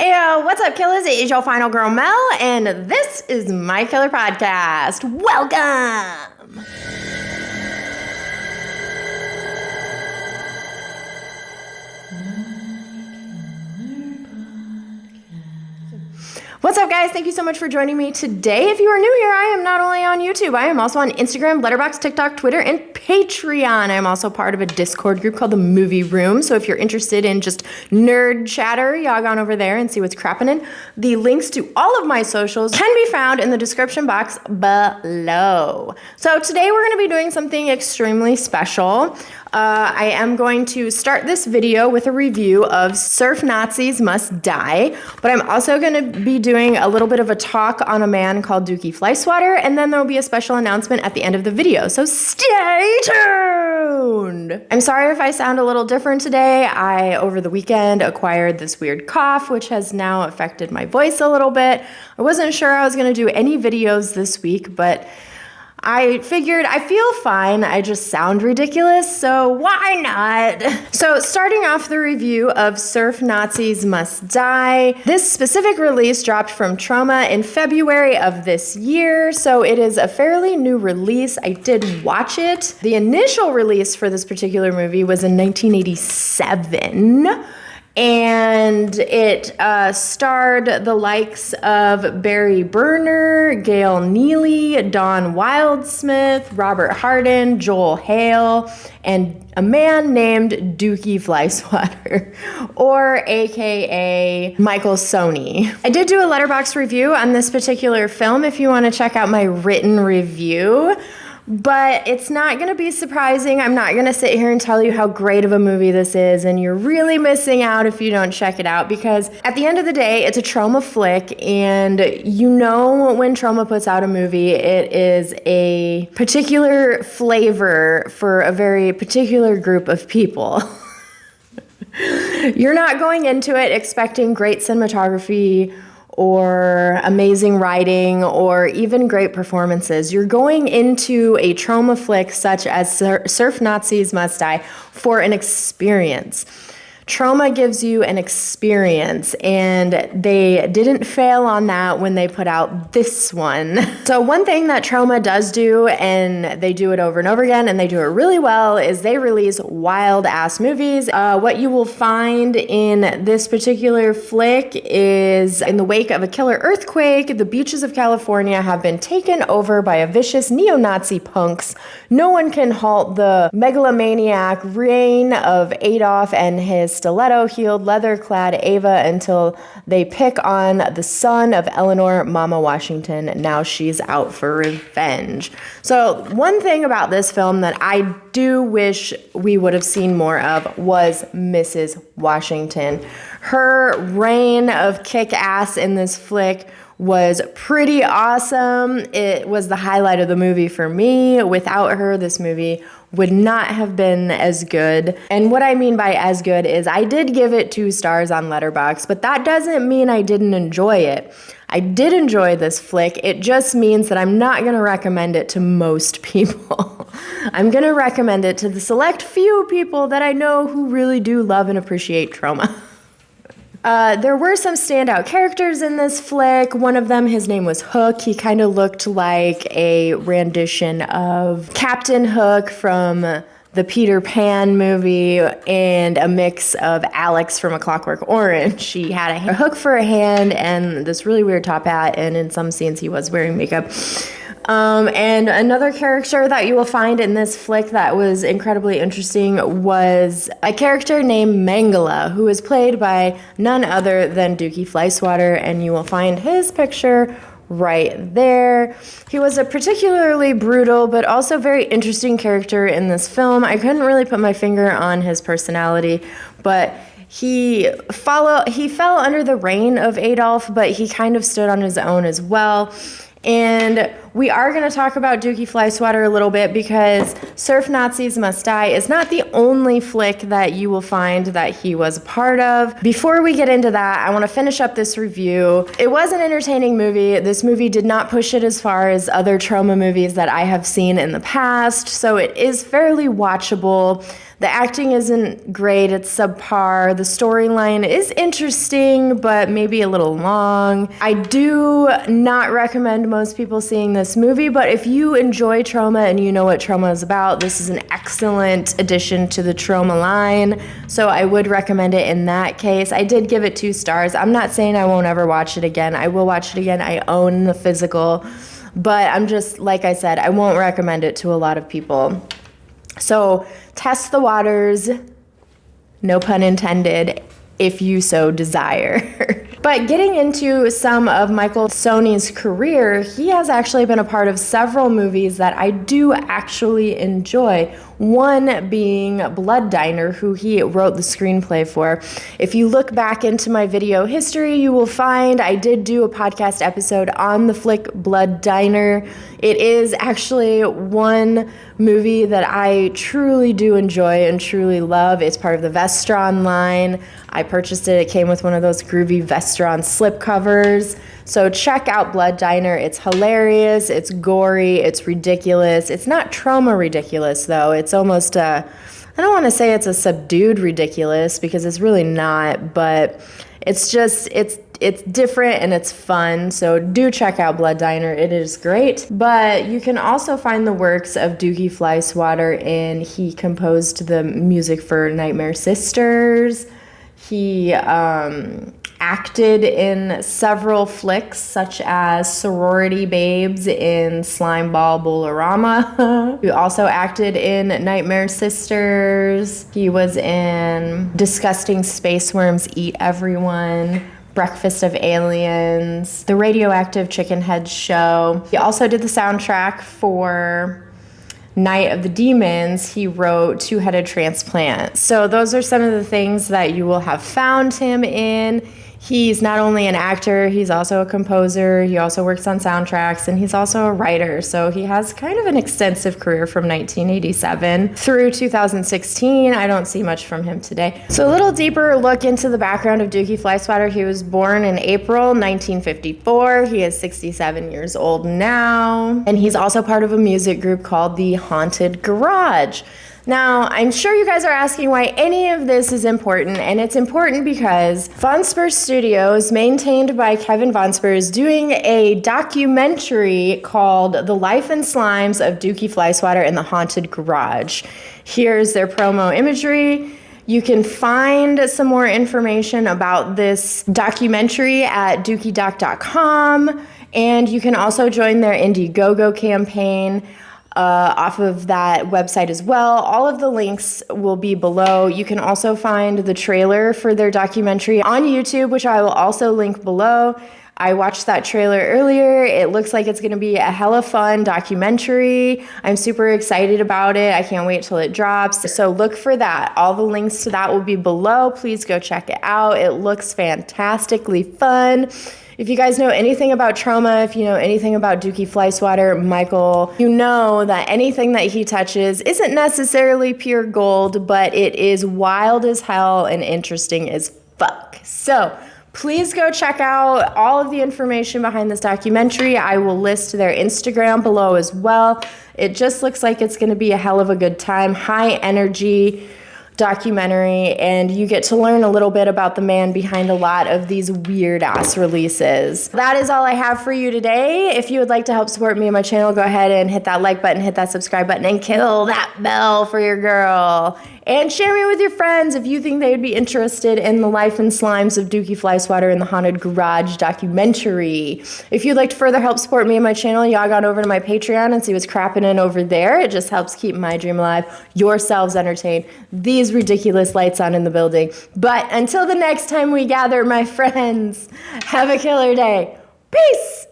Heyo, what's up, killers? It is your final girl, Mel, and this is My Killer Podcast. Welcome! What's up, guys? Thank you so much for joining me today. If you are new here, I am not only on YouTube, I am also on Instagram, Letterboxd, TikTok, Twitter, and Patreon. I'm also part of a Discord group called the Movie Room, so if you're interested in just nerd chatter, log on over there and see what's crappin'. The links to all of my socials can be found in the description box below. So today we're going to be doing something extremely special. I am going to start this video with a review of Surf Nazis Must Die, but I'm also going to be doing a little bit of a talk on a man called Dukey Flyswatter, and then there will be a special announcement at the end of the video, so stay tuned! I'm sorry if I sound a little different today. I, over the weekend, acquired this weird cough, which has now affected my voice a little bit. I wasn't sure I was going to do any videos this week, but I figured I feel fine, I just sound ridiculous, so why not? So starting off the review of Surf Nazis Must Die, this specific release dropped from Troma in February of this year, so it is a fairly new release. I did watch it. The initial release for this particular movie was in 1987. And it starred the likes of Barry Burner, Gail Neely, Don Wildsmith, Robert Hardin, Joel Hale, and a man named Dukey Flyswatter, or AKA Michael Sony. I did do a Letterboxd review on this particular film if you want to check out my written review. But it's not going to be surprising. I'm not going to sit here and tell you how great of a movie this is, and you're really missing out if you don't check it out, because at the end of the day, it's a Troma flick, and you know when Troma puts out a movie, it is a particular flavor for a very particular group of people. You're not going into it expecting great cinematography or amazing writing, or even great performances. You're going into a Troma flick such as Surf Nazis Must Die for an experience. Troma gives you an experience, and they didn't fail on that when they put out this one. So one thing that Troma does do, and they do it over and over again, and they do it really well, is they release wild-ass movies. What you will find in this particular flick is, in the wake of a killer earthquake, the beaches of California have been taken over by a vicious neo-Nazi punks. No one can halt the megalomaniac reign of Adolf and his stiletto-heeled, leather-clad Ava until they pick on the son of Eleanor, Mama Washington. Now she's out for revenge. So one thing about this film that I do wish we would have seen more of was Mrs. Washington. Her reign of kick-ass in this flick was pretty awesome. It was the highlight of the movie for me. Without her, this movie would not have been as good. And what I mean by as good is I did give it 2 stars on Letterboxd, but that doesn't mean I didn't enjoy it. I did enjoy this flick. It just means that I'm not going to recommend it to most people. I'm going to recommend it to the select few people that I know who really do love and appreciate Troma. There were some standout characters in this flick. One of them, his name was Hook. He kind of looked like a rendition of Captain Hook from the Peter Pan movie and a mix of Alex from A Clockwork Orange. He had a hook for a hand and this really weird top hat, and in some scenes he was wearing makeup. And another character that you will find in this flick that was incredibly interesting was a character named Mangala, who is played by none other than Dukey Flyswatter, and you will find his picture right there. He was a particularly brutal but also very interesting character in this film. I couldn't really put my finger on his personality, but he fell under the reign of Adolf, but he kind of stood on his own as well. And we are going to talk about Dukey Flyswatter a little bit, because Surf Nazis Must Die is not the only flick that you will find that he was a part of. Before we get into that, I want to finish up this review. It was an entertaining movie. This movie did not push it as far as other Troma movies that I have seen in the past, so it is fairly watchable. The acting isn't great, it's subpar. The storyline is interesting, but maybe a little long. I do not recommend most people seeing this movie, but if you enjoy Troma and you know what Troma is about, this is an excellent addition to the Troma line, so I would recommend it in that case. I did give it 2 stars. I'm not saying I won't ever watch it again. I will watch it again. I own the physical, but I'm just, like I said, I won't recommend it to a lot of people. So test the waters, no pun intended, if you so desire. But getting into some of Michael Soni's career, he has actually been a part of several movies that I do actually enjoy. One being Blood Diner, who he wrote the screenplay for. If you look back into my video history, you will find I did do a podcast episode on the flick Blood Diner. It is actually one movie that I truly do enjoy and truly love. It's part of the Vestron line. I purchased it. It came with one of those groovy Vestron slip covers. So check out Blood Diner. It's hilarious, it's gory, it's ridiculous. It's not Troma ridiculous, though. It's almost I don't want to say it's a subdued ridiculous, because it's really not, but it's just, it's different and it's fun. So do check out Blood Diner. It is great. But you can also find the works of Dukey Flyswatter, and he composed the music for Nightmare Sisters. He acted in several flicks, such as Sorority Babes in Slimeball Bolorama. He also acted in Nightmare Sisters. He was in Disgusting Space Worms Eat Everyone, Breakfast of Aliens, The Radioactive Chicken Head Show. He also did the soundtrack for Night of the Demons. He wrote Two-Headed Transplant. So those are some of the things that you will have found him in. He's not only an actor, he's also a composer, he also works on soundtracks, and he's also a writer. So he has kind of an extensive career from 1987 through 2016. I don't see much from him today. So a little deeper look into the background of Dukey Flyswatter. He was born in April 1954. He is 67 years old now, and he's also part of a music group called the Haunted Garage. Now, I'm sure you guys are asking why any of this is important, and it's important because Von Spur Studios, maintained by Kevin Von Spur, is doing a documentary called The Life and Slimes of Dukey Flyswatter and the Haunted Garage. Here's their promo imagery. You can find some more information about this documentary at dukeydoc.com, and you can also join their Indiegogo campaign off of that website as well. All of the links will be below. You can also find the trailer for their documentary on YouTube, which I will also link below. I watched that trailer earlier. It looks like it's going to be a hella fun documentary. I'm super excited about it. I can't wait till it drops. So look for that. All the links to that will be below. Please go check it out. It looks fantastically fun. If you guys know anything about Troma, if you know anything about Dukey Flyswatter, Michael, you know that anything that he touches isn't necessarily pure gold, but it is wild as hell and interesting as fuck. So please go check out all of the information behind this documentary. I will list their Instagram below as well. It just looks like it's going to be a hell of a good time, high energy documentary, and you get to learn a little bit about the man behind a lot of these weird ass releases. That is all I have for you today. If you would like to help support me and my channel, go ahead and hit that like button, hit that subscribe button, and kill that bell for your girl. And share me with your friends if you think they would be interested in the life and slimes of Dukey Flyswatter and the Haunted Garage documentary. If you'd like to further help support me and my channel, log on over to my Patreon and see what's crapping in over there. It just helps keep my dream alive, yourselves entertained, these ridiculous lights on in the building. But until the next time we gather, my friends, have a killer day. Peace!